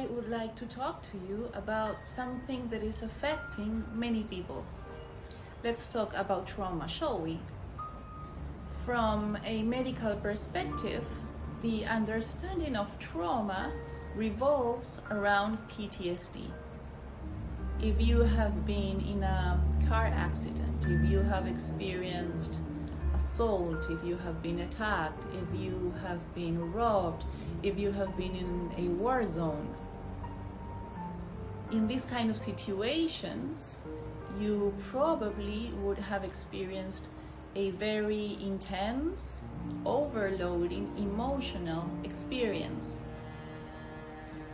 I would like to talk to you about something that is affecting many people. Let's talk about trauma, shall we? From a medical perspective, the understanding of trauma revolves around PTSD. If you have been in a car accident, if you have experienced assault, if you have been attacked, if you have been robbed, if you have been in a war zone, in these kind of situations, you probably would have experienced a very intense, overloading emotional experience,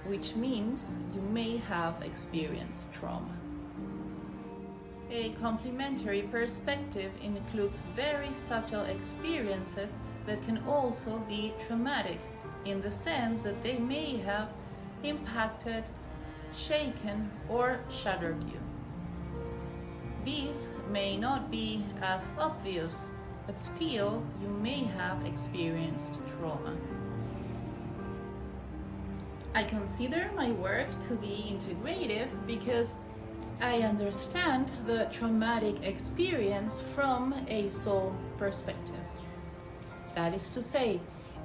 which means you may have experienced trauma. A complementary perspective includes very subtle experiences that can also be traumatic, in the sense that they may have impacted, shaken, or shattered you. These may not be as obvious, but still you may have experienced trauma. I consider my work to be integrative because I understand the traumatic experience from a soul perspective. That is to say,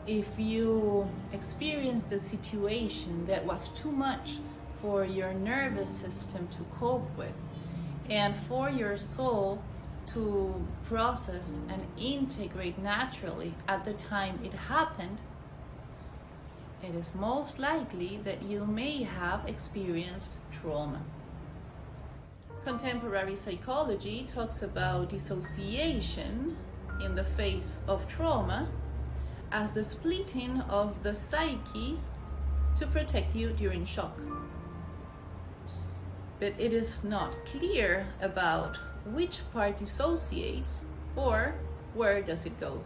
if you experienced a situation that was too much for your nervous system to cope with, and for your soul to process and integrate naturally at the time it happened, it is most likely that you may have experienced trauma. Contemporary psychology talks about dissociation in the face of trauma as the splitting of the psyche to protect you during shock. But it is not clear about which part dissociates or where does it go.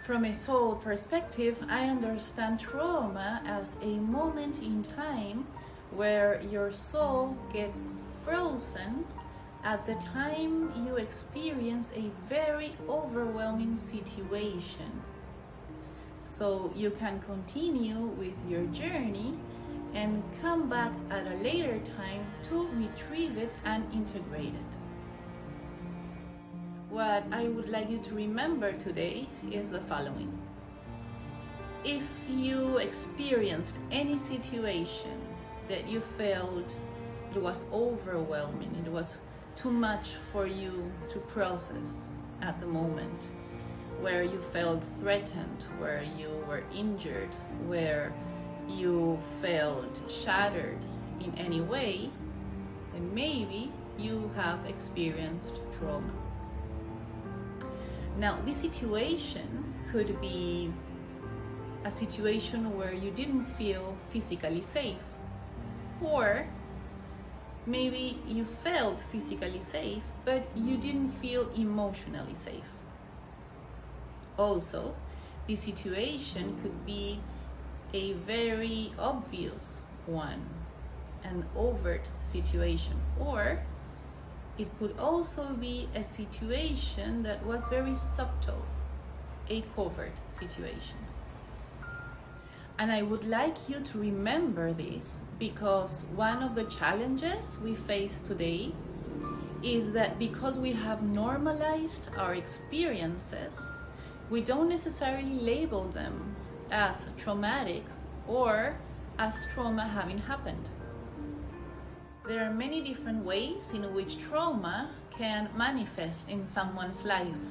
From a soul perspective, I understand trauma as a moment in time where your soul gets frozen at the time you experience a very overwhelming situation. So you can continue with your journey and come back at a later time to retrieve it and integrate it. What I would like you to remember today is the following. If you experienced any situation that you felt it was overwhelming, it was too much for you to process at the moment, where you felt threatened, where you were injured, where you felt shattered in any way, then maybe you have experienced trauma. Now, this situation could be a situation where you didn't feel physically safe, or maybe you felt physically safe, but you didn't feel emotionally safe. Also, this situation could be a very obvious one, an overt situation, or it could also be a situation that was very subtle, a covert situation. And I would like you to remember this because one of the challenges we face today is that because we have normalized our experiences, we don't necessarily label them as traumatic or as trauma having happened. There are many different ways in which trauma can manifest in someone's life.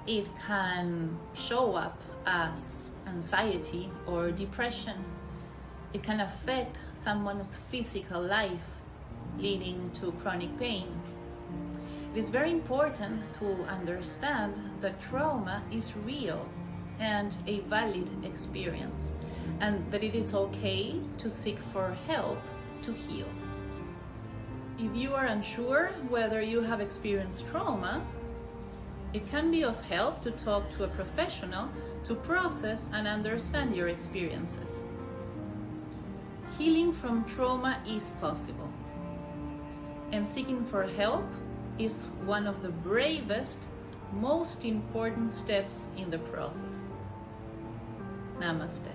It can show up as anxiety or depression. It can affect someone's physical life, leading to chronic pain. It is very important to understand that trauma is real and a valid experience, and that it is okay to seek for help to heal. If you are unsure whether you have experienced trauma, it can be of help to talk to a professional to process and understand your experiences. Healing from trauma is possible, and seeking for help is one of the bravest, most important steps in the process. Namaste.